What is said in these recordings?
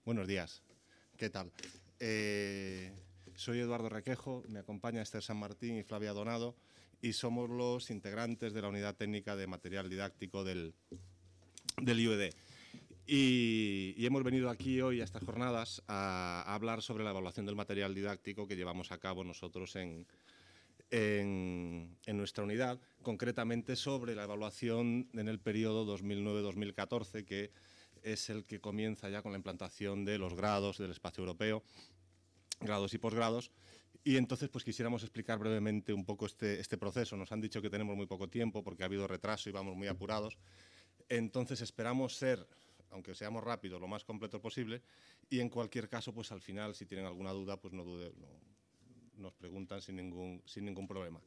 Buenos días. ¿Qué tal? Soy Eduardo Requejo, me acompaña Esther San Martín y Flavia Donado y somos los integrantes de la Unidad Técnica de Material Didáctico del IUED. Y hemos venido aquí hoy a estas jornadas a hablar sobre la evaluación del material didáctico que llevamos a cabo nosotros en nuestra unidad, concretamente sobre la evaluación en el periodo 2009-2014, que es el que comienza ya con la implantación de los grados del espacio europeo, grados y posgrados. Y entonces pues quisiéramos explicar brevemente un poco este proceso. Nos han dicho que tenemos muy poco tiempo porque ha habido retraso y vamos muy apurados. Entonces esperamos ser, aunque seamos rápidos, lo más completo posible, y en cualquier caso, pues al final, si tienen alguna duda, pues no duden, nos preguntan sin ningún problema.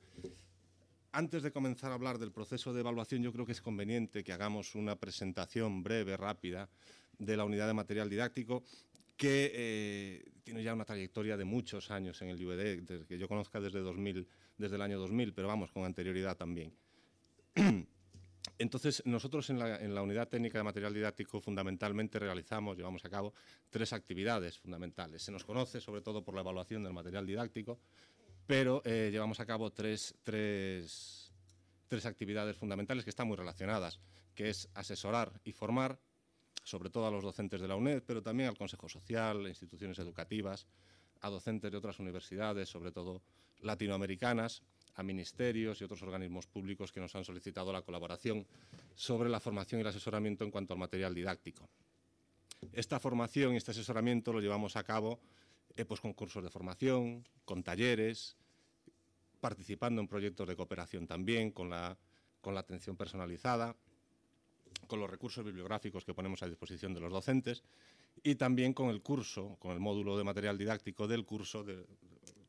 Antes de comenzar a hablar del proceso de evaluación, yo creo que es conveniente que hagamos una presentación breve, rápida, de la unidad de material didáctico, que tiene ya una trayectoria de muchos años en el IUED, desde que yo conozca desde el año 2000, pero vamos, con anterioridad también. Entonces, nosotros en la Unidad Técnica de Material Didáctico fundamentalmente llevamos a cabo 3 actividades fundamentales. Se nos conoce sobre todo por la evaluación del material didáctico, pero llevamos a cabo tres actividades fundamentales que están muy relacionadas, que es asesorar y formar, sobre todo a los docentes de la UNED, pero también al Consejo Social, a instituciones educativas, a docentes de otras universidades, sobre todo latinoamericanas, a ministerios y otros organismos públicos que nos han solicitado la colaboración sobre la formación y el asesoramiento en cuanto al material didáctico. Esta formación y este asesoramiento lo llevamos a cabo pues con cursos de formación, con talleres, participando en proyectos de cooperación también, con la atención personalizada, con los recursos bibliográficos que ponemos a disposición de los docentes y también con el curso, con el módulo de material didáctico del curso, de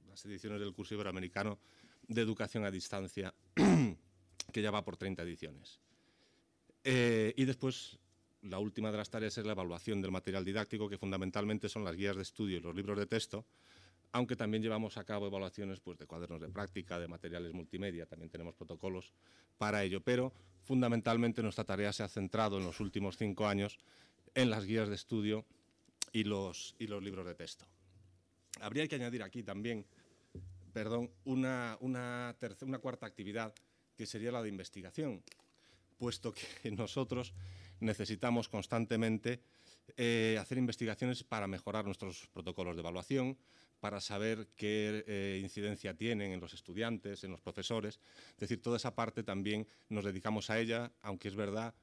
las ediciones del curso iberoamericano de educación a distancia, que ya va por 30 ediciones. Y después, la última de las tareas es la evaluación del material didáctico, que fundamentalmente son las guías de estudio y los libros de texto, aunque también llevamos a cabo evaluaciones pues, de cuadernos de práctica, de materiales multimedia, también tenemos protocolos para ello, pero fundamentalmente nuestra tarea se ha centrado en los últimos 5 años en las guías de estudio y los libros de texto. Habría que añadir aquí también, una cuarta actividad, que sería la de investigación, puesto que nosotros necesitamos constantemente hacer investigaciones para mejorar nuestros protocolos de evaluación, para saber qué incidencia tienen en los estudiantes, en los profesores. Es decir, toda esa parte también nos dedicamos a ella, aunque es verdad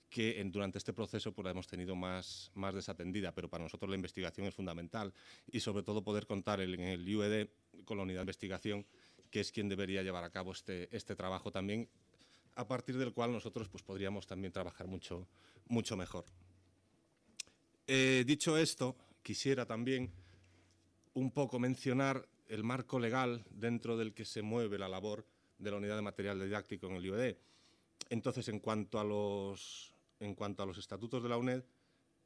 que durante este proceso pues, la hemos tenido más desatendida, pero para nosotros la investigación es fundamental y sobre todo poder contar en el IUED con la unidad de investigación, que es quien debería llevar a cabo este trabajo también, a partir del cual nosotros pues, podríamos también trabajar mucho mejor. Dicho esto, quisiera también un poco mencionar el marco legal dentro del que se mueve la labor de la unidad de material didáctico en el IUED. Entonces, en cuanto a los estatutos de la UNED,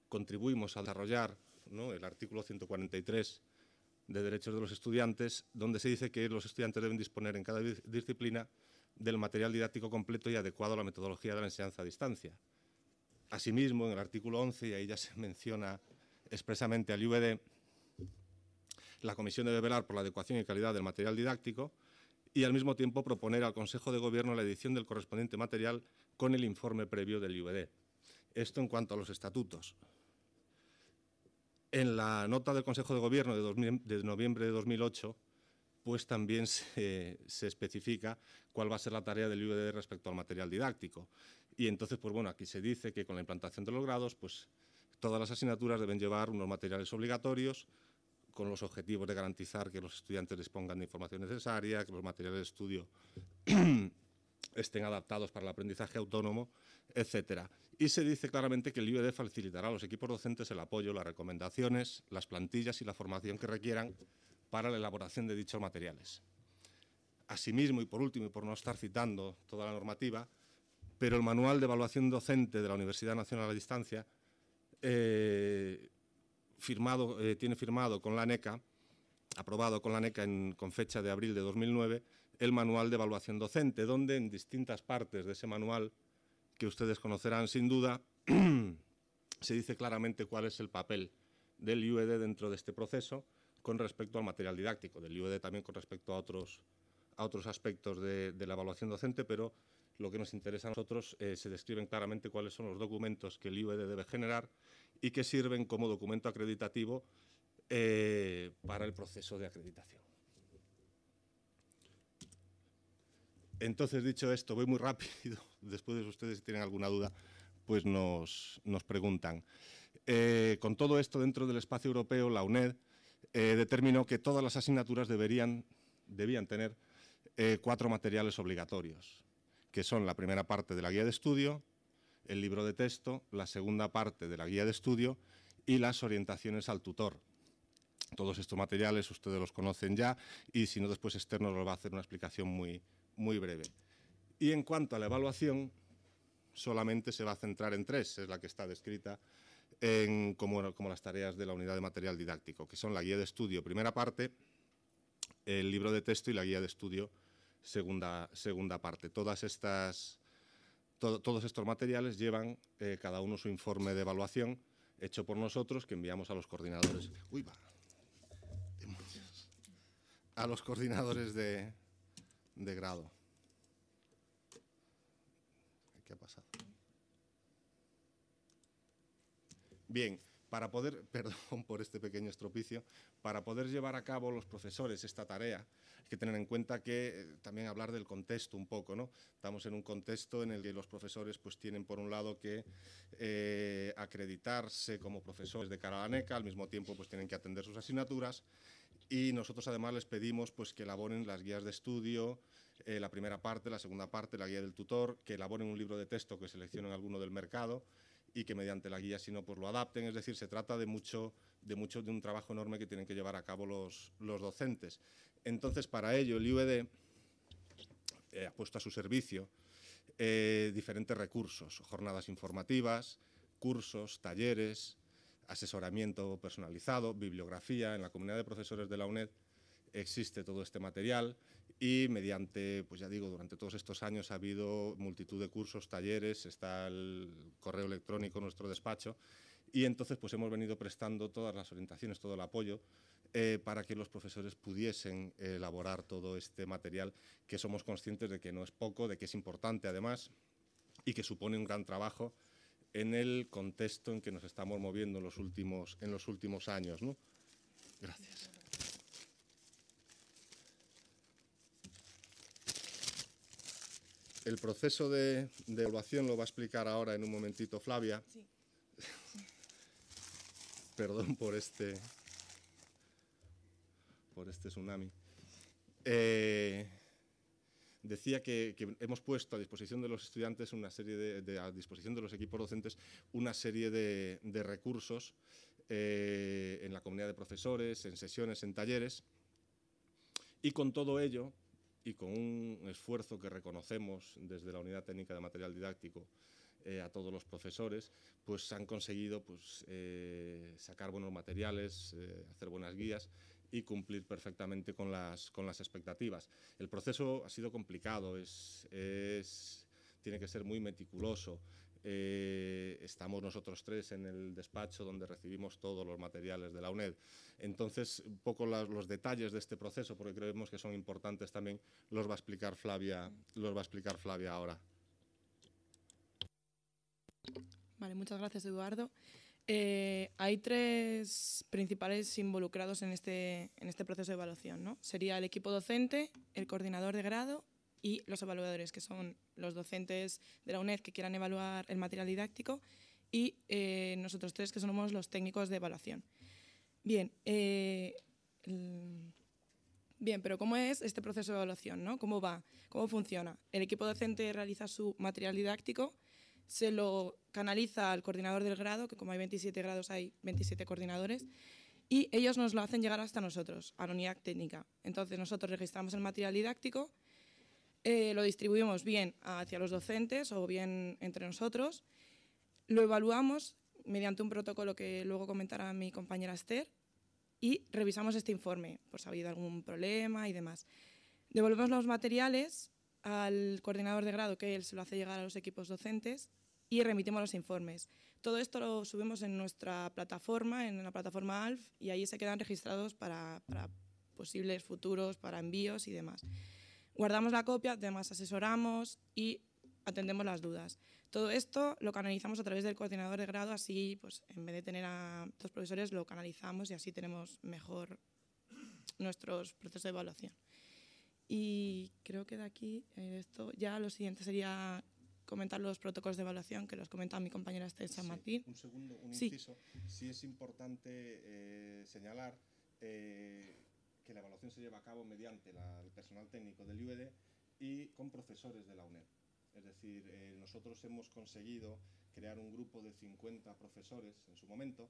contribuimos a desarrollar, ¿no?, el artículo 143 de Derechos de los Estudiantes, donde se dice que los estudiantes deben disponer en cada disciplina del material didáctico completo y adecuado a la metodología de la enseñanza a distancia. Asimismo, en el artículo 11, y ahí ya se menciona expresamente al IUED, la Comisión debe velar por la adecuación y calidad del material didáctico y al mismo tiempo proponer al Consejo de Gobierno la edición del correspondiente material con el informe previo del IUED. Esto en cuanto a los estatutos. En la nota del Consejo de Gobierno de noviembre de 2008, pues también se especifica cuál va a ser la tarea del IUED respecto al material didáctico. Y entonces, pues bueno, aquí se dice que con la implantación de los grados, pues todas las asignaturas deben llevar unos materiales obligatorios con los objetivos de garantizar que los estudiantes dispongan de información necesaria, que los materiales de estudio estén adaptados para el aprendizaje autónomo, etcétera. Y se dice claramente que el IUED facilitará a los equipos docentes el apoyo, las recomendaciones, las plantillas y la formación que requieran para la elaboración de dichos materiales. Asimismo, y por último, y por no estar citando toda la normativa, pero el Manual de Evaluación Docente de la Universidad Nacional a Distancia tiene firmado con la ANECA, aprobado con la ANECA con fecha de abril de 2009, el Manual de Evaluación Docente, donde en distintas partes de ese manual, que ustedes conocerán sin duda, se dice claramente cuál es el papel del IUED dentro de este proceso con respecto al material didáctico, del IUED también con respecto a otros aspectos de la evaluación docente, pero lo que nos interesa a nosotros se describen claramente cuáles son los documentos que el IUED debe generar y que sirven como documento acreditativo para el proceso de acreditación. Entonces, dicho esto, voy muy rápido. Después, ustedes, si tienen alguna duda, pues nos preguntan. Con todo esto, dentro del espacio europeo, la UNED determinó que todas las asignaturas debían tener 4 materiales obligatorios, que son la primera parte de la guía de estudio, el libro de texto, la segunda parte de la guía de estudio y las orientaciones al tutor. Todos estos materiales ustedes los conocen ya y si no, después Externos nos va a hacer una explicación muy breve. Y en cuanto a la evaluación, solamente se va a centrar en 3, es la que está descrita como las tareas de la unidad de material didáctico, que son la guía de estudio, primera parte, el libro de texto y la guía de estudio, segunda parte. Todos estos materiales llevan cada uno su informe de evaluación hecho por nosotros, que enviamos a los coordinadores. ¡Uy, va! A los coordinadores de grado. ¿Qué ha pasado? Bien, perdón por este pequeño estropicio, para poder llevar a cabo los profesores esta tarea, hay que tener en cuenta que también hablar del contexto un poco, ¿no? Estamos en un contexto en el que los profesores pues tienen por un lado que acreditarse como profesores de cara a la NECA, al mismo tiempo pues tienen que atender sus asignaturas y nosotros además les pedimos pues que elaboren las guías de estudio, la primera parte, la segunda parte, la guía del tutor, que elaboren un libro de texto que seleccionen alguno del mercado y que mediante la guía, si no, pues lo adapten. Es decir, se trata de un trabajo enorme que tienen que llevar a cabo los docentes. Entonces, para ello, el IUED ha puesto a su servicio diferentes recursos, jornadas informativas, cursos, talleres, asesoramiento personalizado, bibliografía. En la comunidad de profesores de la UNED existe todo este material y mediante, pues ya digo, durante todos estos años ha habido multitud de cursos, talleres, está el correo electrónico en nuestro despacho y entonces pues hemos venido prestando todas las orientaciones, todo el apoyo para que los profesores pudiesen elaborar todo este material, que somos conscientes de que no es poco, de que es importante además y que supone un gran trabajo en el contexto en que nos estamos moviendo en los últimos años, ¿no? Gracias. El proceso de evaluación lo va a explicar ahora en un momentito Flavia. Sí. Perdón por este tsunami. Decía que hemos puesto a disposición de los estudiantes a disposición de los equipos docentes una serie de recursos en la comunidad de profesores, en sesiones, en talleres, y con todo ello y con un esfuerzo que reconocemos desde la Unidad Técnica de Material Didáctico a todos los profesores, pues han conseguido pues, sacar buenos materiales, hacer buenas guías y cumplir perfectamente con las expectativas. El proceso ha sido complicado, tiene que ser muy meticuloso. Estamos nosotros 3 en el despacho donde recibimos todos los materiales de la UNED. Entonces, un poco los detalles de este proceso, porque creemos que son importantes también, los va a explicar Flavia ahora. Vale, muchas gracias, Eduardo. Hay 3 principales involucrados en este proceso de evaluación, ¿no? Sería el equipo docente, el coordinador de grado y los evaluadores, que son los docentes de la UNED que quieran evaluar el material didáctico y nosotros 3 que somos los técnicos de evaluación. Bien, pero ¿cómo es este proceso de evaluación, ¿no? ¿Cómo va? ¿Cómo funciona? El equipo docente realiza su material didáctico, se lo canaliza al coordinador del grado, que como hay 27 grados hay 27 coordinadores, y ellos nos lo hacen llegar hasta nosotros, a la unidad técnica. Entonces nosotros registramos el material didáctico, lo distribuimos bien hacia los docentes o bien entre nosotros, lo evaluamos mediante un protocolo que luego comentará mi compañera Esther y revisamos este informe, por si ha habido algún problema y demás. Devolvemos los materiales al coordinador de grado, que él se lo hace llegar a los equipos docentes y remitimos los informes. Todo esto lo subimos en nuestra plataforma, en la plataforma ALF, y ahí se quedan registrados para posibles futuros, para envíos y demás. Guardamos la copia, además asesoramos y atendemos las dudas. Todo esto lo canalizamos a través del coordinador de grado, así pues en vez de tener a 2 profesores lo canalizamos y así tenemos mejor nuestros procesos de evaluación. Y creo que de aquí, esto ya lo siguiente sería comentar los protocolos de evaluación, que los comenta mi compañera Esther San Martín. Un segundo, un inciso. Sí es importante señalar que la evaluación se lleva a cabo mediante el personal técnico del IUED y con profesores de la UNED. Es decir, nosotros hemos conseguido crear un grupo de 50 profesores en su momento,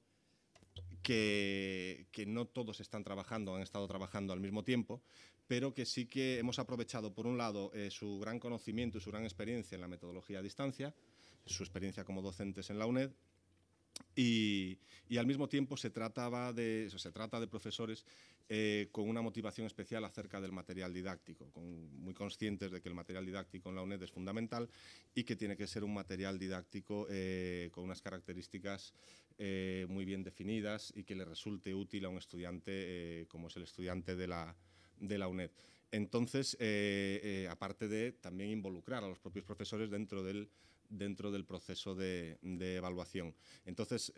que no todos están trabajando, han estado trabajando al mismo tiempo, pero que sí que hemos aprovechado, por un lado, su gran conocimiento y su gran experiencia en la metodología a distancia, su experiencia como docentes en la UNED, y al mismo tiempo se trata de profesores con una motivación especial acerca del material didáctico, muy conscientes de que el material didáctico en la UNED es fundamental y que tiene que ser un material didáctico con unas características muy bien definidas y que le resulte útil a un estudiante como es el estudiante de la UNED. Entonces, aparte de también involucrar a los propios profesores dentro del proceso de evaluación. Entonces,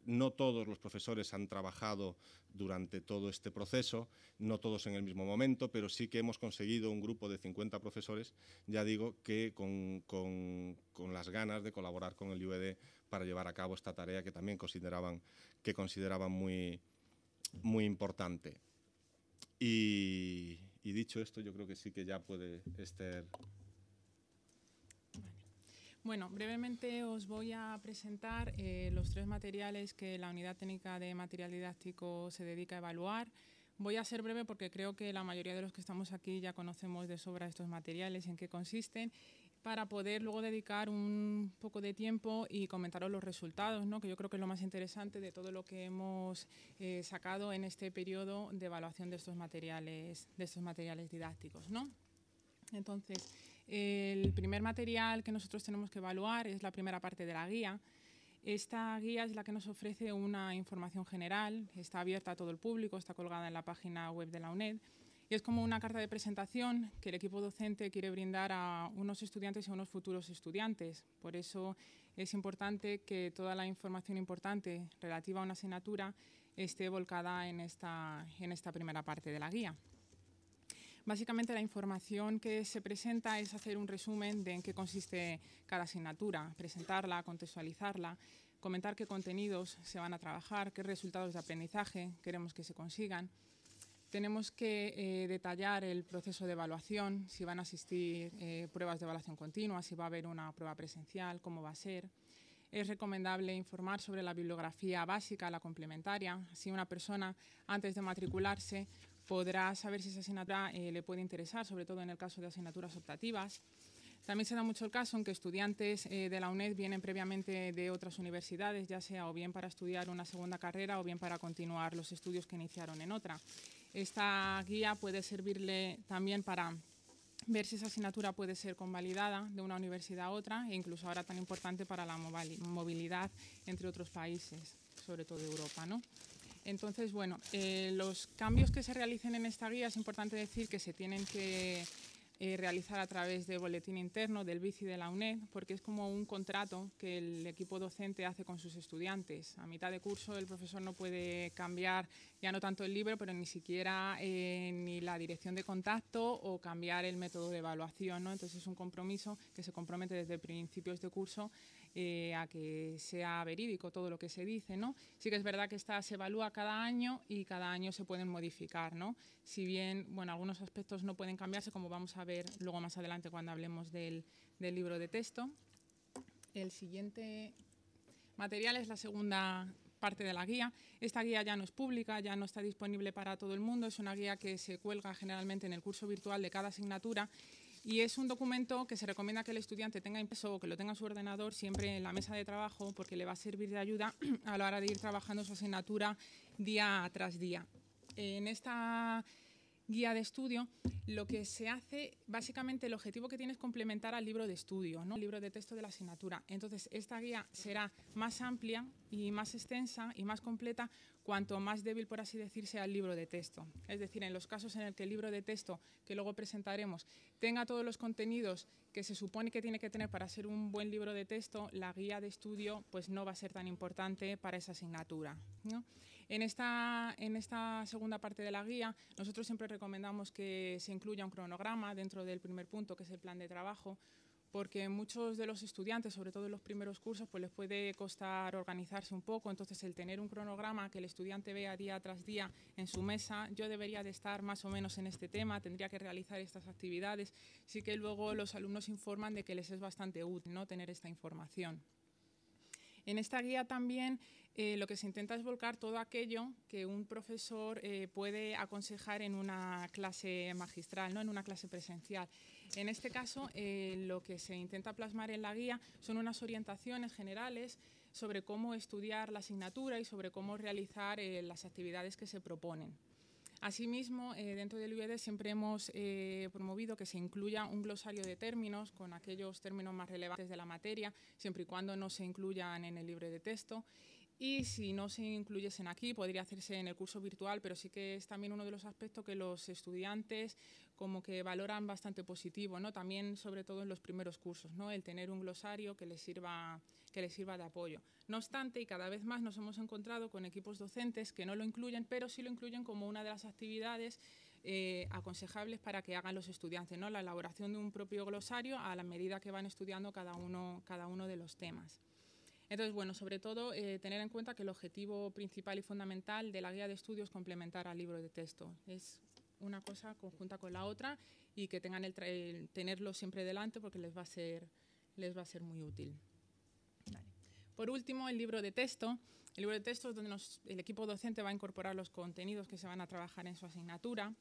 no todos los profesores han trabajado durante todo este proceso, no todos en el mismo momento, pero sí que hemos conseguido un grupo de 50 profesores, ya digo, que con las ganas de colaborar con el IUED para llevar a cabo esta tarea que también consideraban muy, muy importante. Y dicho esto, yo creo que sí que ya puede Esther. Bueno, brevemente os voy a presentar los 3 materiales que la Unidad Técnica de Material Didáctico se dedica a evaluar. Voy a ser breve porque creo que la mayoría de los que estamos aquí ya conocemos de sobra estos materiales, en qué consisten, para poder luego dedicar un poco de tiempo y comentaros los resultados, ¿no? Que yo creo que es lo más interesante de todo lo que hemos sacado en este periodo de evaluación de estos materiales didácticos, ¿no? Entonces, el primer material que nosotros tenemos que evaluar es la primera parte de la guía. Esta guía es la que nos ofrece una información general, está abierta a todo el público, está colgada en la página web de la UNED y es como una carta de presentación que el equipo docente quiere brindar a unos estudiantes y a unos futuros estudiantes. Por eso es importante que toda la información importante relativa a una asignatura esté volcada en esta primera parte de la guía. Básicamente la información que se presenta es hacer un resumen de en qué consiste cada asignatura, presentarla, contextualizarla, comentar qué contenidos se van a trabajar, qué resultados de aprendizaje queremos que se consigan. Tenemos que detallar el proceso de evaluación, si van a asistir pruebas de evaluación continua, si va a haber una prueba presencial, cómo va a ser. Es recomendable informar sobre la bibliografía básica, la complementaria, así una persona antes de matricularse podrá saber si esa asignatura le puede interesar, sobre todo en el caso de asignaturas optativas. También se da mucho el caso en que estudiantes de la UNED vienen previamente de otras universidades, ya sea o bien para estudiar una segunda carrera o bien para continuar los estudios que iniciaron en otra. Esta guía puede servirle también para ver si esa asignatura puede ser convalidada de una universidad a otra e incluso ahora tan importante para la movilidad entre otros países, sobre todo Europa, ¿no? Entonces, bueno, los cambios que se realicen en esta guía es importante decir que se tienen que realizar a través del boletín interno del BICI de la UNED, porque es como un contrato que el equipo docente hace con sus estudiantes. A mitad de curso el profesor no puede cambiar ya no tanto el libro, pero ni siquiera ni la dirección de contacto o cambiar el método de evaluación, ¿no? Entonces es un compromiso que se compromete desde principios de curso a que sea verídico todo lo que se dice, ¿no? Sí que es verdad que esta se evalúa cada año y cada año se pueden modificar, ¿no? Si bien, bueno, algunos aspectos no pueden cambiarse, como vamos a ver luego más adelante cuando hablemos del libro de texto. El siguiente material es la segunda parte de la guía. Esta guía ya no es pública, ya no está disponible para todo el mundo, es una guía que se cuelga generalmente en el curso virtual de cada asignatura. Y es un documento que se recomienda que el estudiante tenga impreso o que lo tenga en su ordenador siempre en la mesa de trabajo porque le va a servir de ayuda a la hora de ir trabajando su asignatura día tras día. En esta guía de estudio, lo que se hace, básicamente el objetivo que tiene es complementar al libro de estudio, ¿no? El libro de texto de la asignatura. Entonces, esta guía será más amplia y más extensa y más completa cuanto más débil, por así decir, sea el libro de texto. Es decir, en los casos en el que el libro de texto, que luego presentaremos, tenga todos los contenidos que se supone que tiene que tener para ser un buen libro de texto, la guía de estudio pues no va a ser tan importante para esa asignatura, ¿no? En esta segunda parte de la guía, nosotros siempre recomendamos que se incluya un cronograma dentro del primer punto, que es el plan de trabajo, porque muchos de los estudiantes, sobre todo en los primeros cursos, pues les puede costar organizarse un poco. Entonces, el tener un cronograma que el estudiante vea día tras día en su mesa, yo debería de estar más o menos en este tema, tendría que realizar estas actividades, sí que luego los alumnos informan de que les es bastante útil, ¿no?, tener esta información. En esta guía también lo que se intenta es volcar todo aquello que un profesor puede aconsejar en una clase magistral, ¿no?, en una clase presencial. En este caso, lo que se intenta plasmar en la guía son unas orientaciones generales sobre cómo estudiar la asignatura y sobre cómo realizar las actividades que se proponen. Asimismo, dentro del UED siempre hemos promovido que se incluya un glosario de términos con aquellos términos más relevantes de la materia, siempre y cuando no se incluyan en el libro de texto. Y si no se incluyesen aquí, podría hacerse en el curso virtual, pero sí que es también uno de los aspectos que los estudiantes como que valoran bastante positivo, ¿no? También, sobre todo en los primeros cursos, ¿no?, el tener un glosario que les sirva de apoyo. No obstante, y cada vez más nos hemos encontrado con equipos docentes que no lo incluyen, pero sí lo incluyen como una de las actividades aconsejables para que hagan los estudiantes, ¿no?, la elaboración de un propio glosario a la medida que van estudiando cada uno de los temas. Entonces, bueno, sobre todo tener en cuenta que el objetivo principal y fundamental de la guía de estudio es complementar al libro de texto. Es una cosa conjunta con la otra y que tengan tenerlo siempre delante porque les va a ser muy útil. Vale. Por último, el libro de texto. El libro de texto es donde el equipo docente va a incorporar los contenidos que se van a trabajar en su asignatura.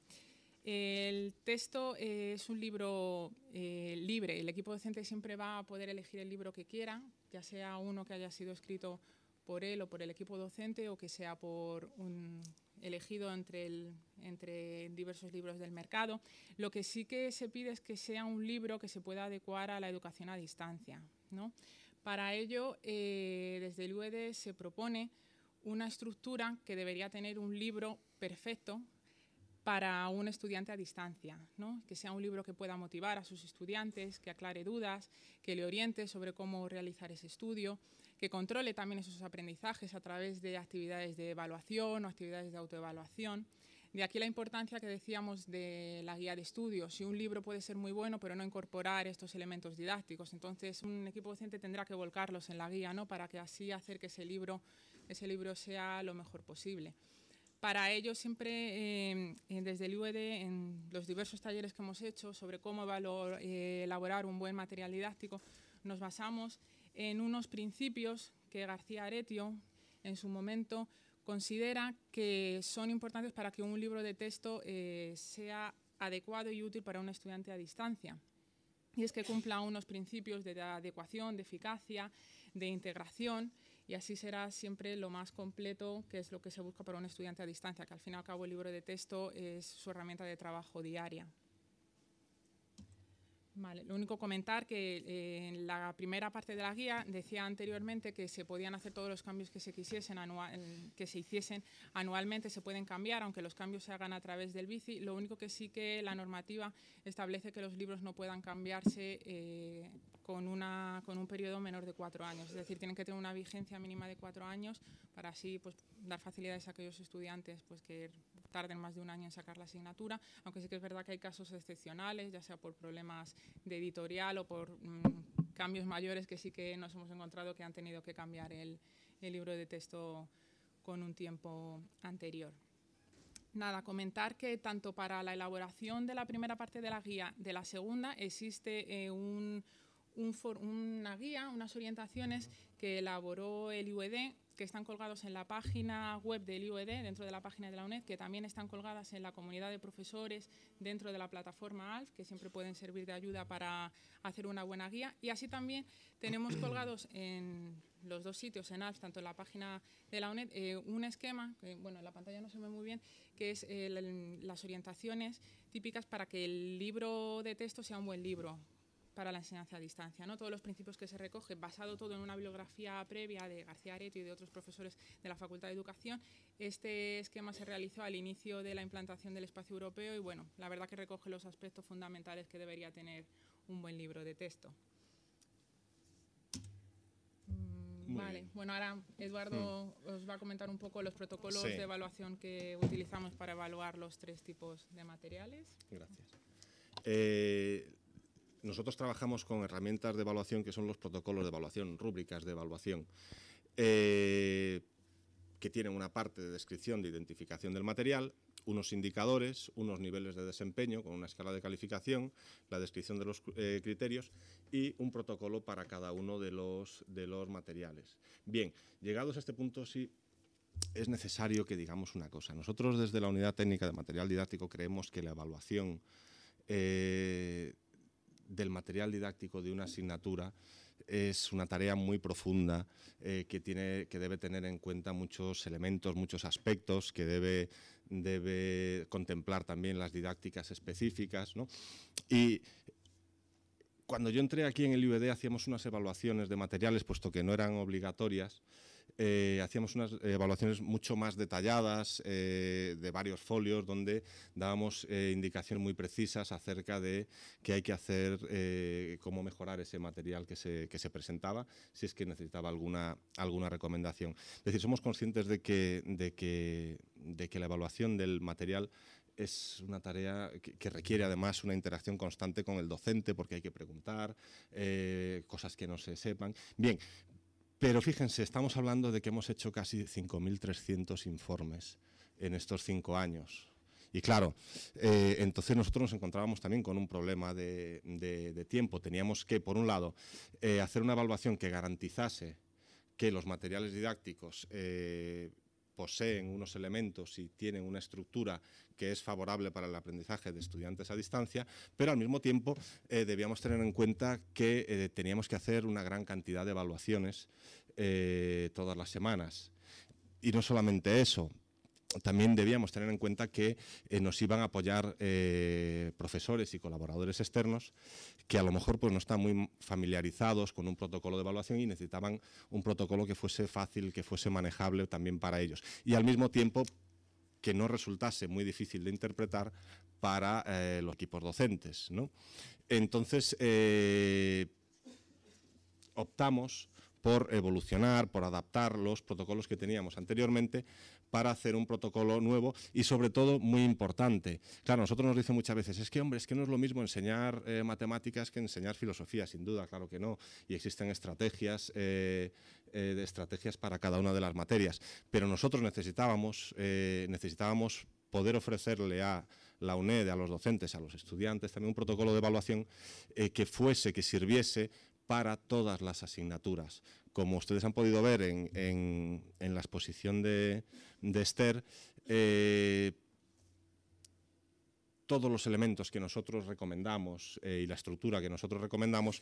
El texto es un libro libre. El equipo docente siempre va a poder elegir el libro que quiera, ya sea uno que haya sido escrito por él o por el equipo docente o que sea elegido entre diversos libros del mercado. Lo que sí que se pide es que sea un libro que se pueda adecuar a la educación a distancia, ¿no? Para ello, desde el UED se propone una estructura que debería tener un libro perfecto para un estudiante a distancia, ¿no?, que sea un libro que pueda motivar a sus estudiantes, que aclare dudas, que le oriente sobre cómo realizar ese estudio, que controle también esos aprendizajes a través de actividades de evaluación o actividades de autoevaluación. De aquí la importancia que decíamos de la guía de estudio. Si un libro puede ser muy bueno, pero no incorporar estos elementos didácticos, entonces un equipo docente tendrá que volcarlos en la guía, ¿no?, para que así hacer que ese libro sea lo mejor posible. Para ello, siempre desde el UED, en los diversos talleres que hemos hecho sobre cómo elaborar un buen material didáctico, nos basamos en unos principios que García Aretio, en su momento, considera que son importantes para que un libro de texto sea adecuado y útil para un estudiante a distancia. Y es que cumpla unos principios de adecuación, de eficacia, de integración, y así será siempre lo más completo, que es lo que se busca para un estudiante a distancia, que al fin y al cabo el libro de texto es su herramienta de trabajo diaria. Vale, lo único comentar que en la primera parte de la guía decía anteriormente que se podían hacer todos los cambios que se hiciesen anualmente, se pueden cambiar, aunque los cambios se hagan a través del BICI. Lo único que sí que la normativa establece que los libros no puedan cambiarse con un periodo menor de 4 años. Es decir, tienen que tener una vigencia mínima de 4 años para así pues, dar facilidades a aquellos estudiantes pues, que tarden más de un año en sacar la asignatura, aunque sí que es verdad que hay casos excepcionales, ya sea por problemas de editorial o por cambios mayores que sí que nos hemos encontrado que han tenido que cambiar el libro de texto con un tiempo anterior. Nada, comentar que tanto para la elaboración de la primera parte de la guía, de la segunda, existe una guía, unas orientaciones que elaboró el UED que están colgados en la página web del IUED, dentro de la página de la UNED, que también están colgadas en la comunidad de profesores dentro de la plataforma ALF, que siempre pueden servir de ayuda para hacer una buena guía. Y así también tenemos colgados en los dos sitios, en ALF, tanto en la página de la UNED, un esquema, que bueno, en la pantalla no se ve muy bien, que es las orientaciones típicas para que el libro de texto sea un buen libro para la enseñanza a distancia, ¿no? Todos los principios que se recogen, basado todo en una bibliografía previa de García Areto y de otros profesores de la Facultad de Educación. Este esquema se realizó al inicio de la implantación del espacio europeo y, bueno, la verdad que recoge los aspectos fundamentales que debería tener un buen libro de texto. Vale, bueno, ahora Eduardo os va a comentar un poco los protocolos de evaluación que utilizamos para evaluar los 3 tipos de materiales. Gracias. Nosotros trabajamos con herramientas de evaluación que son los protocolos de evaluación, rúbricas de evaluación, que tienen una parte de descripción de identificación del material, unos indicadores, unos niveles de desempeño con una escala de calificación, la descripción de los criterios y un protocolo para cada uno de los materiales. Bien, llegados a este punto sí es necesario que digamos una cosa. Nosotros desde la Unidad Técnica de Material Didáctico creemos que la evaluación del material didáctico de una asignatura es una tarea muy profunda que debe tener en cuenta muchos elementos, muchos aspectos, que debe contemplar también las didácticas específicas, ¿no? Y cuando yo entré aquí en el IUED hacíamos unas evaluaciones de materiales, puesto que no eran obligatorias. Hacíamos unas evaluaciones mucho más detalladas, de varios folios, donde dábamos indicaciones muy precisas acerca de qué hay que hacer, cómo mejorar ese material que se presentaba, si es que necesitaba alguna recomendación. Es decir, somos conscientes de que la evaluación del material es una tarea que requiere además una interacción constante con el docente, porque hay que preguntar cosas que no se sepan. Bien. Pero fíjense, estamos hablando de que hemos hecho casi 5.300 informes en estos 5 años. Y claro, entonces nosotros nos encontrábamos también con un problema de tiempo. Teníamos que, por un lado, hacer una evaluación que garantizase que los materiales didácticos poseen unos elementos y tienen una estructura que es favorable para el aprendizaje de estudiantes a distancia, pero al mismo tiempo debíamos tener en cuenta que teníamos que hacer una gran cantidad de evaluaciones todas las semanas. Y no solamente eso, también debíamos tener en cuenta que nos iban a apoyar profesores y colaboradores externos que a lo mejor pues, no están muy familiarizados con un protocolo de evaluación y necesitaban un protocolo que fuese fácil, que fuese manejable también para ellos. Y al mismo tiempo que no resultase muy difícil de interpretar para los equipos docentes, ¿no? Entonces, optamos por evolucionar, por adaptar los protocolos que teníamos anteriormente para hacer un protocolo nuevo y, sobre todo, muy importante. Claro, nosotros nos dicen muchas veces, es que no es lo mismo enseñar matemáticas que enseñar filosofía. Sin duda, claro que no. Y existen estrategias para cada una de las materias. Pero nosotros necesitábamos poder ofrecerle a la UNED, a los docentes, a los estudiantes, también un protocolo de evaluación que sirviese para todas las asignaturas. Como ustedes han podido ver en la exposición de Esther, todos los elementos que nosotros recomendamos y la estructura que nosotros recomendamos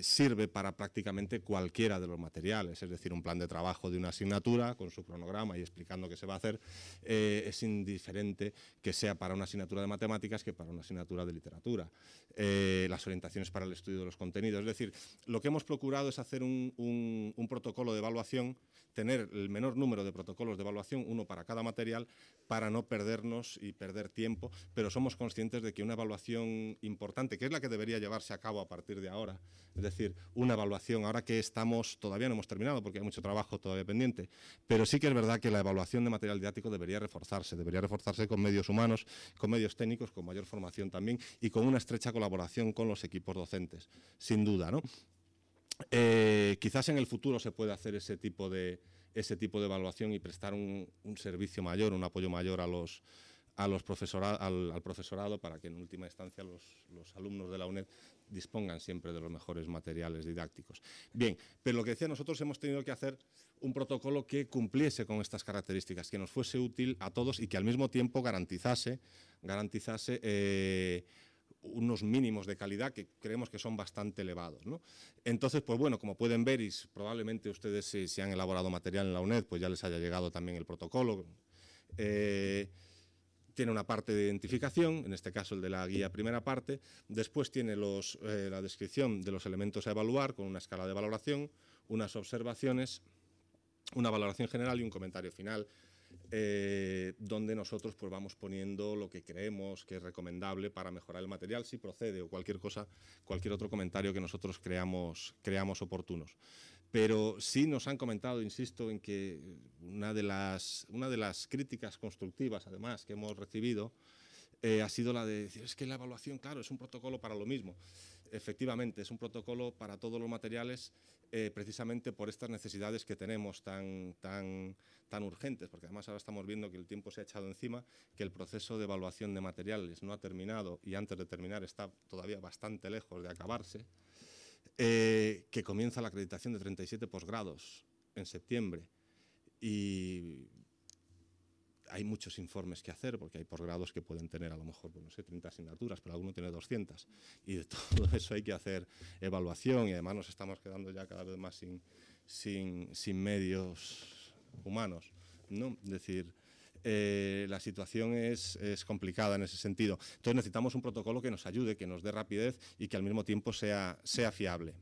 sirve para prácticamente cualquiera de los materiales, es decir, un plan de trabajo de una asignatura con su cronograma y explicando qué se va a hacer, es indiferente que sea para una asignatura de matemáticas que para una asignatura de literatura. Las orientaciones para el estudio de los contenidos, es decir, lo que hemos procurado es hacer un protocolo de evaluación, tener el menor número de protocolos de evaluación, uno para cada material, para no perdernos y perder tiempo, pero somos conscientes de que una evaluación importante, que es la que debería llevarse a cabo a partir de ahora, es decir, una evaluación, ahora que todavía no hemos terminado porque hay mucho trabajo todavía pendiente, pero sí que es verdad que la evaluación de material didáctico debería reforzarse con medios humanos, con medios técnicos, con mayor formación también y con una estrecha colaboración con los equipos docentes, sin duda, ¿no? Quizás en el futuro se pueda hacer ese tipo de evaluación y prestar un servicio mayor, un apoyo mayor a al profesorado para que en última instancia los alumnos de la UNED dispongan siempre de los mejores materiales didácticos. Bien, pero lo que decía, nosotros hemos tenido que hacer un protocolo que cumpliese con estas características, que nos fuese útil a todos y que al mismo tiempo garantizase unos mínimos de calidad que creemos que son bastante elevados, ¿no? Entonces, pues bueno, como pueden ver, y probablemente ustedes si han elaborado material en la UNED, pues ya les haya llegado también el protocolo. Tiene una parte de identificación, en este caso el de la guía primera parte, después tiene la descripción de los elementos a evaluar con una escala de valoración, unas observaciones, una valoración general y un comentario final, donde nosotros pues vamos poniendo lo que creemos que es recomendable para mejorar el material, si procede, o cualquier otro comentario que nosotros creamos oportunos. Pero sí nos han comentado, insisto, en que una de las críticas constructivas, además, que hemos recibido, ha sido la de decir, es que la evaluación, claro, es un protocolo para lo mismo. Efectivamente, es un protocolo para todos los materiales, precisamente por estas necesidades que tenemos tan urgentes, porque además ahora estamos viendo que el tiempo se ha echado encima, que el proceso de evaluación de materiales no ha terminado y antes de terminar está todavía bastante lejos de acabarse, que comienza la acreditación de 37 posgrados en septiembre y hay muchos informes que hacer, porque hay posgrados que pueden tener a lo mejor, pues no sé, 30 asignaturas, pero alguno tiene 200. Y de todo eso hay que hacer evaluación y además nos estamos quedando ya cada vez más sin medios humanos, ¿no? Es decir, la situación es complicada en ese sentido. Entonces necesitamos un protocolo que nos ayude, que nos dé rapidez y que al mismo tiempo sea fiable.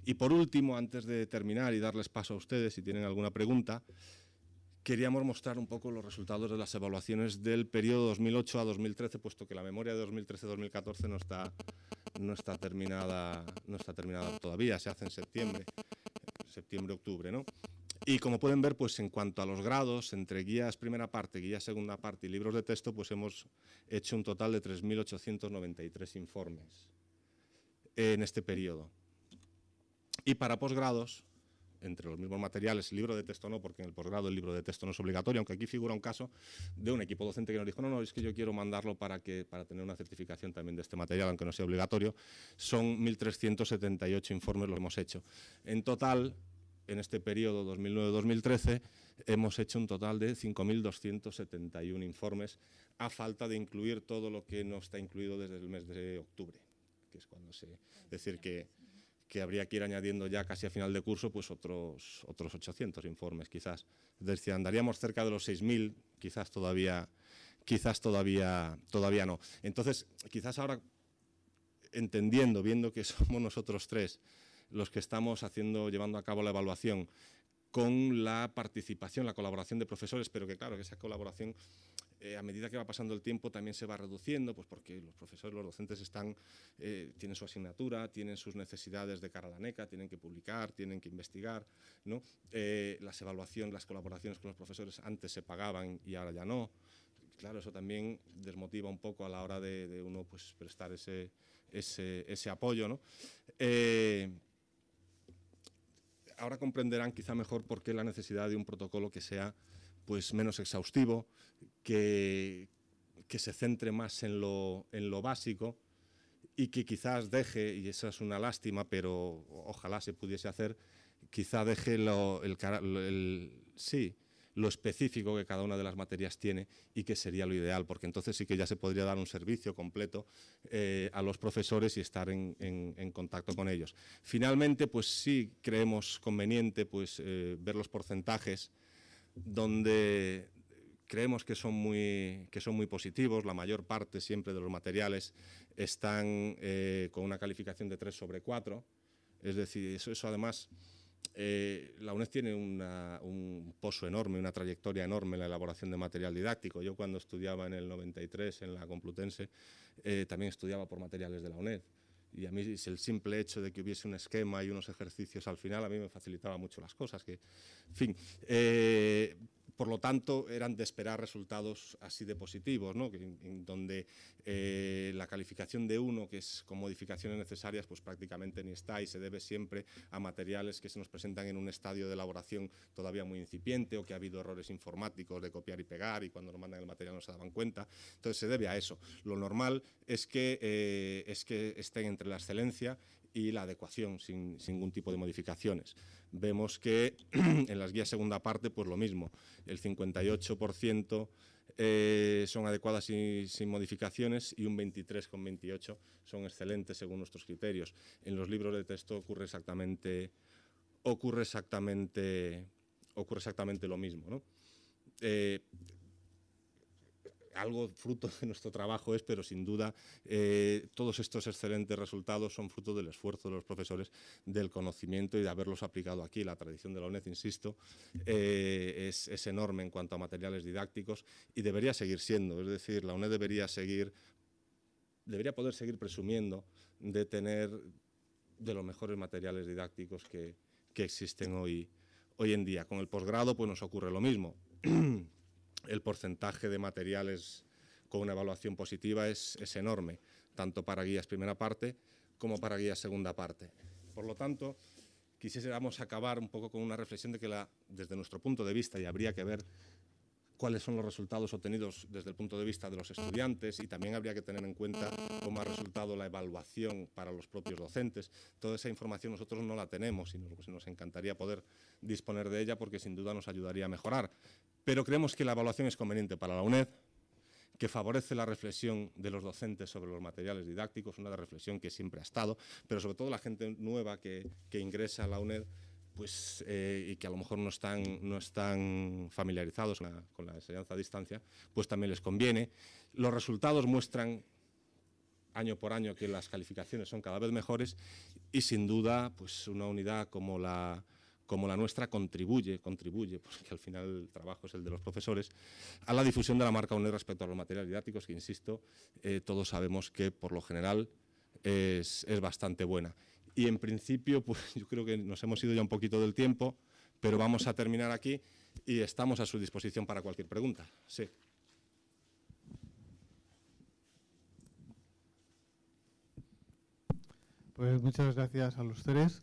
Y por último, antes de terminar y darles paso a ustedes, si tienen alguna pregunta, queríamos mostrar un poco los resultados de las evaluaciones del periodo 2008 a 2013, puesto que la memoria de 2013-2014 no está terminada todavía, se hace en septiembre-octubre, ¿no? Y como pueden ver, pues en cuanto a los grados, entre guías primera parte, guías segunda parte y libros de texto, pues hemos hecho un total de 3.893 informes en este periodo. Y para posgrados, entre los mismos materiales, el libro de texto no, porque en el posgrado el libro de texto no es obligatorio, aunque aquí figura un caso de un equipo docente que nos dijo, no, es que yo quiero mandarlo para tener una certificación también de este material, aunque no sea obligatorio. Son 1.378 informes los que hemos hecho. En total, en este periodo 2009-2013, hemos hecho un total de 5.271 informes, a falta de incluir todo lo que no está incluido desde el mes de octubre, que es cuando es decir que habría que ir añadiendo ya casi a final de curso pues otros 800 informes quizás. Es decir, andaríamos cerca de los 6.000, quizás todavía no. Entonces, quizás ahora, viendo que somos nosotros tres los que estamos llevando a cabo la evaluación, con la participación, la colaboración de profesores, pero que claro, que esa colaboración a medida que va pasando el tiempo también se va reduciendo, pues porque los profesores, los docentes tienen su asignatura, tienen sus necesidades de cara a la NECA, tienen que publicar, tienen que investigar, ¿no? Las evaluaciones, las colaboraciones con los profesores antes se pagaban y ahora ya no. Claro, eso también desmotiva un poco a la hora de uno pues prestar ese apoyo, ¿no? Ahora comprenderán quizá mejor por qué la necesidad de un protocolo que sea pues menos exhaustivo, que se centre más en lo básico y que quizás deje, y eso es una lástima, pero ojalá se pudiese hacer, quizá deje lo específico que cada una de las materias tiene y que sería lo ideal, porque entonces sí que ya se podría dar un servicio completo a los profesores y estar en contacto con ellos. Finalmente, pues sí creemos conveniente pues, ver los porcentajes donde creemos que son muy positivos. La mayor parte siempre de los materiales están con una calificación de 3/4, es decir, eso además la UNED tiene un pozo enorme, una trayectoria enorme en la elaboración de material didáctico. Yo cuando estudiaba en el 93 en la Complutense también estudiaba por materiales de la UNED. Y a mí el simple hecho de que hubiese un esquema y unos ejercicios al final a mí me facilitaba mucho las cosas. En fin, por lo tanto, eran de esperar resultados así de positivos, ¿no? En donde la calificación de 1, que es con modificaciones necesarias, pues prácticamente ni está, y se debe siempre a materiales que se nos presentan en un estadio de elaboración todavía muy incipiente, o que ha habido errores informáticos de copiar y pegar, y cuando nos mandan el material no se daban cuenta. Entonces se debe a eso. Lo normal es que estén entre la excelencia y la adecuación, sin ningún tipo de modificaciones. Vemos que en las guías segunda parte, pues lo mismo, el 58% son adecuadas y sin modificaciones, y un 23,28% son excelentes según nuestros criterios. En los libros de texto ocurre exactamente lo mismo, ¿no? Algo fruto de nuestro trabajo es, pero sin duda todos estos excelentes resultados son fruto del esfuerzo de los profesores, del conocimiento y de haberlos aplicado aquí. La tradición de la UNED, insisto, es enorme en cuanto a materiales didácticos, y debería seguir siendo. Es decir, la UNED debería poder seguir presumiendo de tener de los mejores materiales didácticos que existen hoy en día. Con el posgrado pues nos ocurre lo mismo. El porcentaje de materiales con una evaluación positiva es enorme, tanto para guías primera parte como para guías segunda parte. Por lo tanto, quisiéramos acabar un poco con una reflexión de que desde nuestro punto de vista, y habría que ver cuáles son los resultados obtenidos desde el punto de vista de los estudiantes, y también habría que tener en cuenta cómo ha resultado la evaluación para los propios docentes. Toda esa información nosotros no la tenemos, y nos encantaría poder disponer de ella, porque sin duda nos ayudaría a mejorar. Pero creemos que la evaluación es conveniente para la UNED, que favorece la reflexión de los docentes sobre los materiales didácticos, una reflexión que siempre ha estado, pero sobre todo la gente nueva que ingresa a la UNED, pues, y que a lo mejor no están familiarizados con la enseñanza a distancia, pues también les conviene. Los resultados muestran año por año que las calificaciones son cada vez mejores, y sin duda pues una unidad como la nuestra contribuye, porque al final el trabajo es el de los profesores, a la difusión de la marca UNED respecto a los materiales didácticos, que, insisto, todos sabemos que por lo general es bastante buena. Y en principio, pues yo creo que nos hemos ido ya un poquito del tiempo, pero vamos a terminar aquí y estamos a su disposición para cualquier pregunta. Sí. Pues muchas gracias a los tres.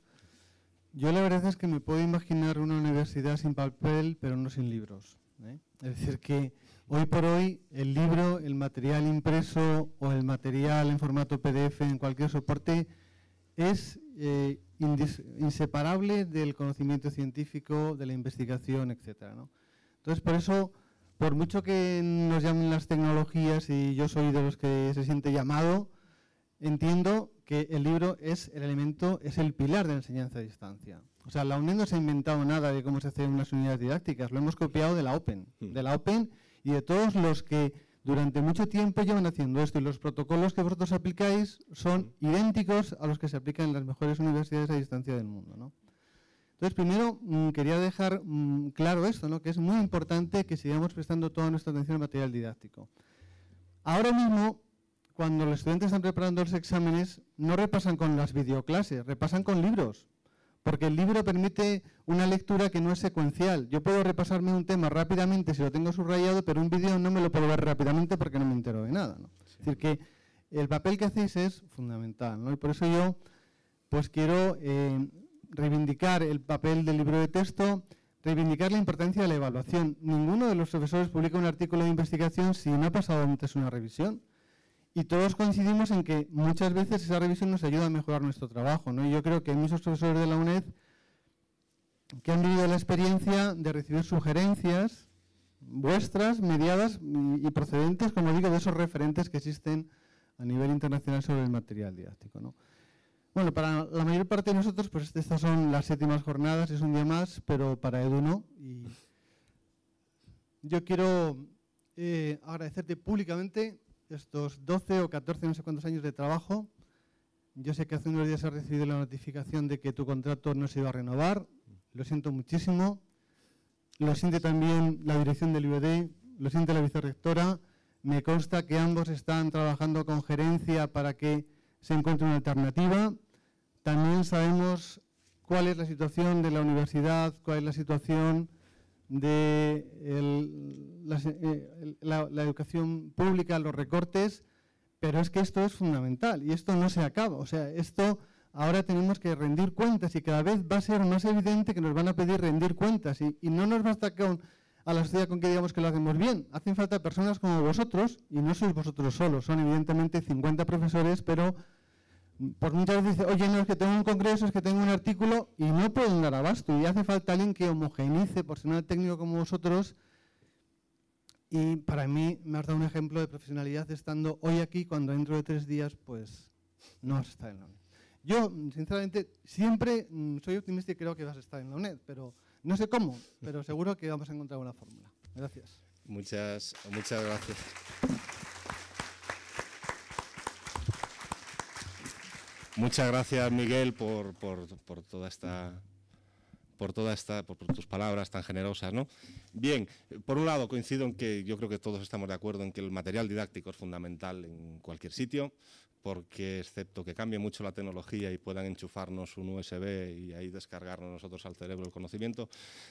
Yo la verdad es que me puedo imaginar una universidad sin papel, pero no sin libros, ¿eh? Es decir, que hoy por hoy el libro, el material impreso o el material en formato PDF en cualquier soporte es inseparable del conocimiento científico, de la investigación, etcétera, ¿no? Entonces, por eso, por mucho que nos llamen las tecnologías, y yo soy de los que se siente llamado, entiendo que el libro es el elemento, es el pilar de la enseñanza a distancia. O sea, la UNED no se ha inventado nada de cómo se hacen unas unidades didácticas, lo hemos copiado de la Open y de todos los que durante mucho tiempo llevan haciendo esto, y los protocolos que vosotros aplicáis son idénticos a los que se aplican en las mejores universidades a distancia del mundo, ¿no? Entonces, primero quería dejar claro esto, ¿no? Que es muy importante que sigamos prestando toda nuestra atención al material didáctico. Ahora mismo, cuando los estudiantes están preparando los exámenes, no repasan con las videoclases, repasan con libros, porque el libro permite una lectura que no es secuencial. Yo puedo repasarme un tema rápidamente si lo tengo subrayado, pero un vídeo no me lo puedo ver rápidamente porque no me entero de nada, ¿no? Sí. Es decir, que el papel que hacéis es fundamental, ¿no? Y por eso yo pues quiero reivindicar el papel del libro de texto, reivindicar la importancia de la evaluación. Ninguno de los profesores publica un artículo de investigación si no ha pasado antes una revisión. Y todos coincidimos en que muchas veces esa revisión nos ayuda a mejorar nuestro trabajo, ¿no? Y yo creo que hay muchos profesores de la UNED que han vivido la experiencia de recibir sugerencias vuestras, mediadas y procedentes, como digo, de esos referentes que existen a nivel internacional sobre el material didáctico, ¿no? Bueno, para la mayor parte de nosotros, pues estas son las 7ª jornadas, es un día más, pero para Edu no. Y yo quiero agradecerte públicamente estos 12 o 14, no sé cuántos años de trabajo. Yo sé que hace unos días has recibido la notificación de que tu contrato no se iba a renovar. Lo siento muchísimo. Lo siente también la dirección del IBD, lo siente la vicerrectora. Me consta que ambos están trabajando con gerencia para que se encuentre una alternativa. También sabemos cuál es la situación de la universidad, cuál es la situación de la educación pública, los recortes, pero es que esto es fundamental y esto no se acaba. O sea, esto ahora tenemos que rendir cuentas y cada vez va a ser más evidente que nos van a pedir rendir cuentas y no nos basta a la sociedad con que digamos que lo hacemos bien. Hacen falta personas como vosotros, y no sois vosotros solos, son evidentemente 50 profesores, pero por muchas veces dice, oye, no, es que tengo un congreso, es que tengo un artículo, y no pueden dar abasto, y hace falta alguien que homogenice personal técnico como vosotros, y para mí me has dado un ejemplo de profesionalidad estando hoy aquí, cuando dentro de 3 días, pues, no vas a estar en la UNED. Yo, sinceramente, siempre soy optimista y creo que vas a estar en la UNED, pero no sé cómo, pero seguro que vamos a encontrar una fórmula. Gracias. Muchas gracias. Muchas gracias, Miguel, por tus palabras tan generosas, ¿no? Bien, por un lado coincido en que yo creo que todos estamos de acuerdo en que el material didáctico es fundamental en cualquier sitio, porque excepto que cambie mucho la tecnología y puedan enchufarnos un USB y ahí descargarnos nosotros al cerebro el conocimiento,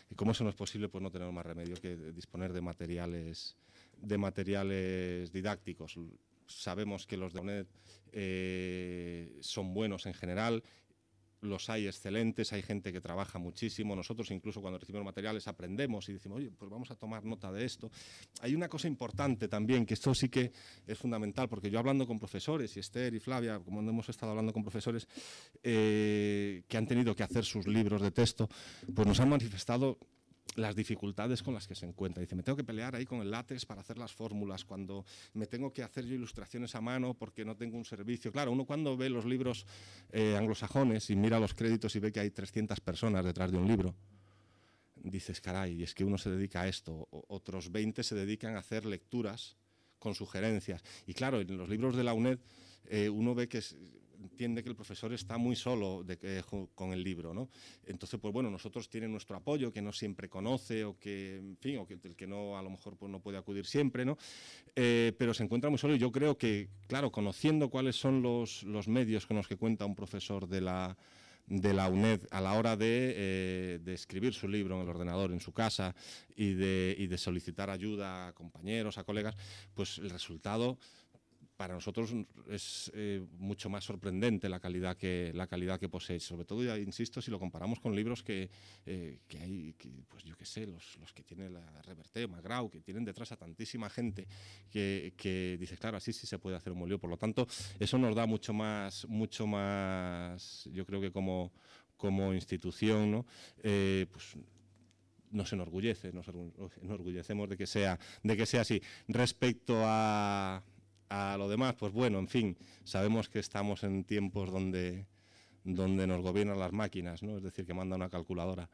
y como eso no es posible, pues no tenemos más remedio que disponer de materiales didácticos. Sabemos que los de UNED son buenos en general. Los hay excelentes, hay gente que trabaja muchísimo. Nosotros incluso cuando recibimos materiales aprendemos y decimos, oye, pues vamos a tomar nota de esto. Hay una cosa importante también, que esto sí que es fundamental, porque yo hablando con profesores, y Esther y Flavia, como hemos estado hablando con profesores que han tenido que hacer sus libros de texto, pues nos han manifestado las dificultades con las que se encuentra. Dice, me tengo que pelear ahí con el látex para hacer las fórmulas, cuando me tengo que hacer yo ilustraciones a mano porque no tengo un servicio. Claro, uno cuando ve los libros anglosajones y mira los créditos y ve que hay 300 personas detrás de un libro, dices, caray, es que uno se dedica a esto, otros 20 se dedican a hacer lecturas con sugerencias. Y claro, en los libros de la UNED uno ve que entiende que el profesor está muy solo con el libro, ¿no? Entonces, pues bueno, nosotros tienen nuestro apoyo, que no siempre conoce o que, en fin, o que el que no, a lo mejor pues no puede acudir siempre, ¿no? Pero se encuentra muy solo y yo creo que, claro, conociendo cuáles son los medios con los que cuenta un profesor de la UNED a la hora de escribir su libro en el ordenador en su casa y de solicitar ayuda a compañeros, a colegas, pues el resultado para nosotros es mucho más sorprendente la calidad que posee, sobre todo, ya insisto, si lo comparamos con libros que hay, pues yo qué sé, los que tiene la Reverté, Magrau, que tienen detrás a tantísima gente que dice, claro, así sí se puede hacer un buen libro. Por lo tanto, eso nos da mucho más, yo creo que como institución, ¿no? Pues nos enorgullecemos de que sea así. Respecto a lo demás, pues bueno, en fin, sabemos que estamos en tiempos donde nos gobiernan las máquinas, ¿no? Es decir, que manda una calculadora.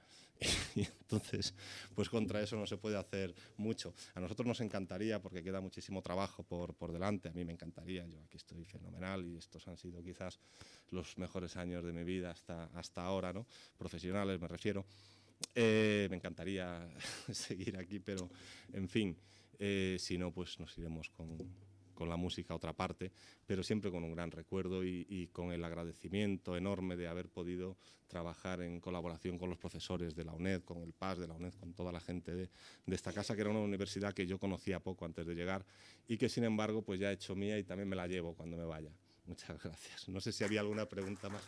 Y entonces, pues contra eso no se puede hacer mucho. A nosotros nos encantaría, porque queda muchísimo trabajo por delante, a mí me encantaría, yo aquí estoy fenomenal y estos han sido quizás los mejores años de mi vida hasta ahora, ¿no? Profesionales me refiero. Me encantaría seguir aquí, pero en fin, si no, pues nos iremos con la música a otra parte, pero siempre con un gran recuerdo y con el agradecimiento enorme de haber podido trabajar en colaboración con los profesores de la UNED, con el PAS de la UNED, con toda la gente de esta casa, que era una universidad que yo conocía poco antes de llegar y que sin embargo pues ya he hecho mía y también me la llevo cuando me vaya. Muchas gracias. No sé si había alguna pregunta más.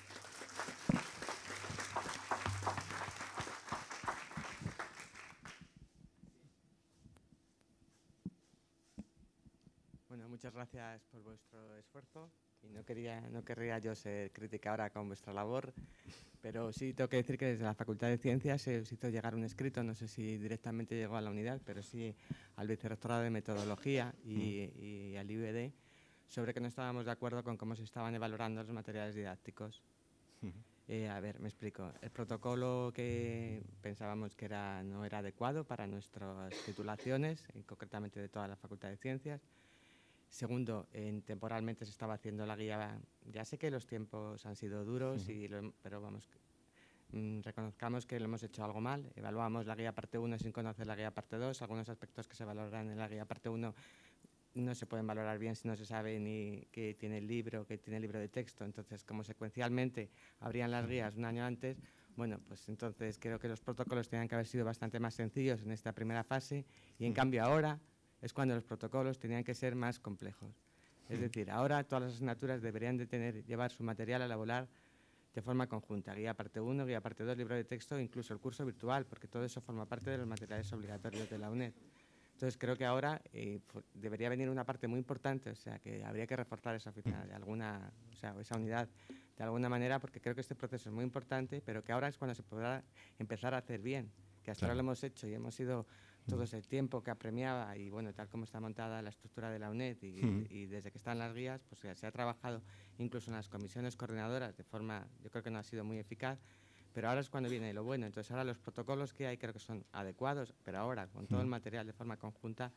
Bueno, muchas gracias por vuestro esfuerzo y no querría yo ser crítica ahora con vuestra labor, pero sí tengo que decir que desde la Facultad de Ciencias se os hizo llegar un escrito, no sé si directamente llegó a la unidad, pero sí al Vicerrectorado de Metodología y al IVD, sobre que no estábamos de acuerdo con cómo se estaban valorando los materiales didácticos. A ver, me explico. El protocolo que pensábamos que no era adecuado para nuestras titulaciones, concretamente de toda la Facultad de Ciencias. Segundo, temporalmente se estaba haciendo la guía. Ya sé que los tiempos han sido duros, pero vamos, reconozcamos que lo hemos hecho algo mal. Evaluamos la guía parte 1 sin conocer la guía parte 2. Algunos aspectos que se valoran en la guía parte 1 no se pueden valorar bien si no se sabe ni qué tiene el libro de texto. Entonces, como secuencialmente abrían las guías un año antes, bueno, pues entonces creo que los protocolos tenían que haber sido bastante más sencillos en esta primera fase y en cambio ahora es cuando los protocolos tenían que ser más complejos. Es decir, ahora todas las asignaturas deberían de llevar su material a elaborar de forma conjunta, guía parte 1, guía parte 2, libro de texto, incluso el curso virtual, porque todo eso forma parte de los materiales obligatorios de la UNED. Entonces creo que ahora debería venir una parte muy importante, o sea, que habría que reforzar esa oficina de alguna, o sea, esa unidad de alguna manera, porque creo que este proceso es muy importante, pero que ahora es cuando se podrá empezar a hacer bien, que hasta ahora lo hemos hecho y hemos ido todo ese tiempo que apremiaba y bueno, tal como está montada la estructura de la UNED y desde que están las guías, pues se ha trabajado incluso en las comisiones coordinadoras de forma, yo creo que no ha sido muy eficaz, pero ahora es cuando viene lo bueno. Entonces ahora los protocolos que hay creo que son adecuados, pero ahora con todo el material de forma conjunta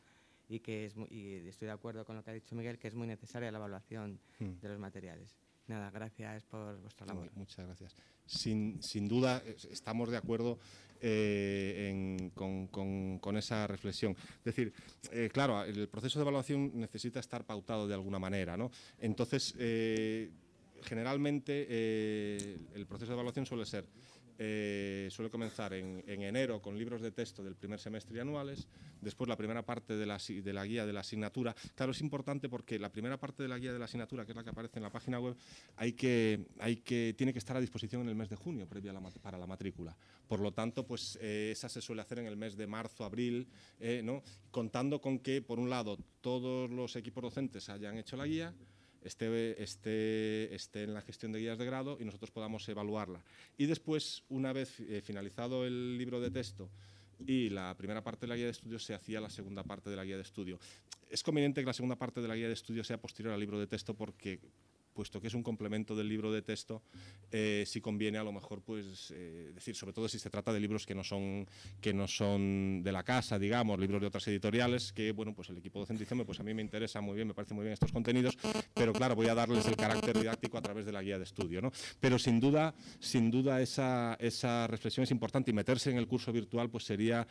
y que y estoy de acuerdo con lo que ha dicho Miguel, que es muy necesaria la evaluación de los materiales. Nada, gracias por vuestra labor. Muchas gracias. Sin duda estamos de acuerdo con esa reflexión. Es decir, claro, el proceso de evaluación necesita estar pautado de alguna manera, ¿no? Entonces, generalmente el proceso de evaluación suele comenzar en enero con libros de texto del primer semestre y anuales, después la primera parte de la guía de la asignatura. Claro, es importante porque la primera parte de la guía de la asignatura, que es la que aparece en la página web, tiene que estar a disposición en el mes de junio, para la matrícula. Por lo tanto, pues esa se suele hacer en el mes de marzo, abril, ¿no? Contando con que, por un lado, todos los equipos docentes hayan hecho la guía, esté en la gestión de guías de grado y nosotros podamos evaluarla. Y después, una vez finalizado el libro de texto y la primera parte de la guía de estudio, se hacía la segunda parte de la guía de estudio. Es conveniente que la segunda parte de la guía de estudio sea posterior al libro de texto porque, puesto que es un complemento del libro de texto, sí conviene a lo mejor, pues, decir, sobre todo si se trata de libros que no son de la casa, digamos, libros de otras editoriales, que, bueno, pues el equipo docente dice, pues a mí me interesa muy bien, me parece muy bien estos contenidos, pero claro, voy a darles el carácter didáctico a través de la guía de estudio, ¿no? Pero sin duda esa reflexión es importante y meterse en el curso virtual, pues sería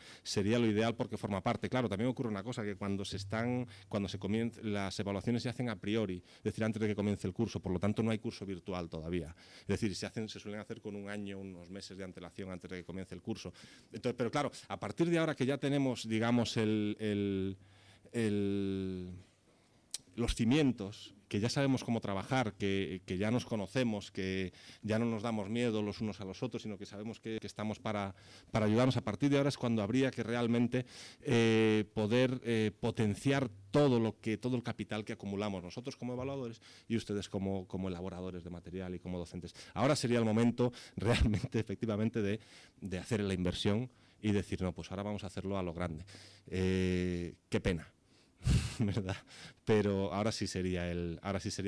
lo ideal porque forma parte. Claro, también ocurre una cosa, que cuando se comienzan, las evaluaciones se hacen a priori, es decir, antes de que comience el curso. Por lo tanto, no hay curso virtual todavía. Es decir, se suelen hacer con un año, unos meses de antelación antes de que comience el curso. Entonces, pero claro, a partir de ahora que ya tenemos, digamos, los cimientos, que ya sabemos cómo trabajar, que ya nos conocemos, que ya no nos damos miedo los unos a los otros, sino que sabemos que estamos para ayudarnos. A partir de ahora es cuando habría que realmente poder potenciar todo el capital que acumulamos nosotros como evaluadores y ustedes como elaboradores de material y como docentes. Ahora sería el momento realmente, efectivamente, de hacer la inversión y decir, no, pues ahora vamos a hacerlo a lo grande. Qué pena. ¿Verdad? Pero ahora sí sería el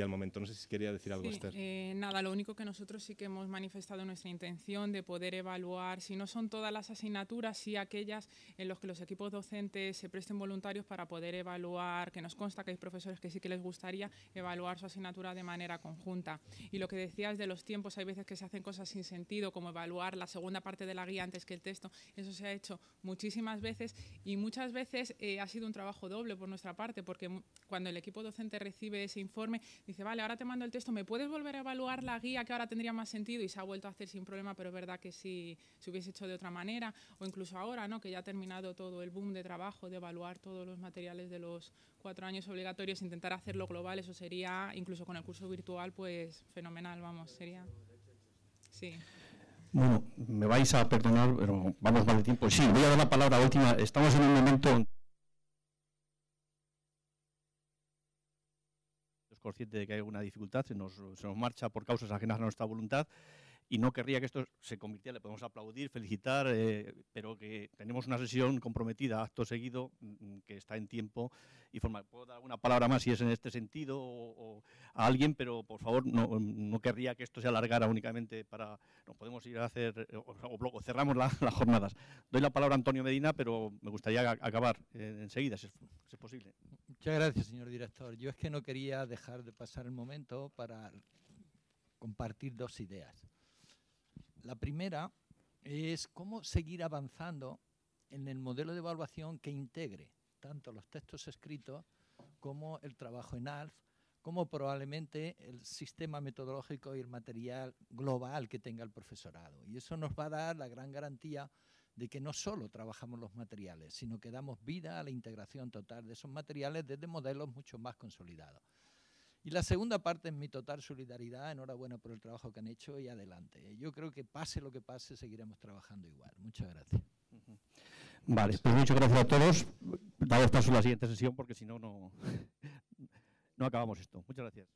momento. No sé si quería decir algo, sí, Esther. Nada, lo único que nosotros sí que hemos manifestado nuestra intención de poder evaluar, si no son todas las asignaturas, sí aquellas en las que los equipos docentes se presten voluntarios para poder evaluar, que nos consta que hay profesores que sí que les gustaría evaluar su asignatura de manera conjunta. Y lo que decías de los tiempos, hay veces que se hacen cosas sin sentido, como evaluar la segunda parte de la guía antes que el texto. Eso se ha hecho muchísimas veces y muchas veces ha sido un trabajo doble por nuestra parte, porque cuando el equipo docente recibe ese informe, dice, vale, ahora te mando el texto, ¿me puedes volver a evaluar la guía que ahora tendría más sentido? Y se ha vuelto a hacer sin problema, pero es verdad que si se hubiese hecho de otra manera, o incluso ahora, ¿no?, que ya ha terminado todo el boom de trabajo de evaluar todos los materiales de los 4 años obligatorios, intentar hacerlo global, eso sería, incluso con el curso virtual, pues fenomenal, vamos, sería... Sí. Bueno, me vais a perdonar, pero vamos mal de tiempo. Sí, voy a dar la palabra última. Estamos en un momento... consciente de que hay alguna dificultad, se nos marcha por causas ajenas a nuestra voluntad y no querría que esto se convirtiera, le podemos aplaudir, felicitar, pero que tenemos una sesión comprometida, acto seguido, que está en tiempo y forma. Puedo dar alguna palabra más si es en este sentido o a alguien, pero por favor no querría que esto se alargara únicamente para... No podemos ir a hacer, o cerramos las jornadas. Doy la palabra a Antonio Medina, pero me gustaría acabar enseguida, si es posible. Muchas gracias, señor director. Yo es que no quería dejar de pasar el momento para compartir 2 ideas. La primera es cómo seguir avanzando en el modelo de evaluación que integre tanto los textos escritos como el trabajo en ALF, como probablemente el sistema metodológico y el material global que tenga el profesorado. Y eso nos va a dar la gran garantía de que no solo trabajamos los materiales, sino que damos vida a la integración total de esos materiales desde modelos mucho más consolidados. Y la segunda parte es mi total solidaridad, enhorabuena por el trabajo que han hecho y adelante. Yo creo que pase lo que pase, seguiremos trabajando igual. Muchas gracias. Vale, pues muchas gracias a todos. Damos paso a la siguiente sesión porque si no, no acabamos esto. Muchas gracias.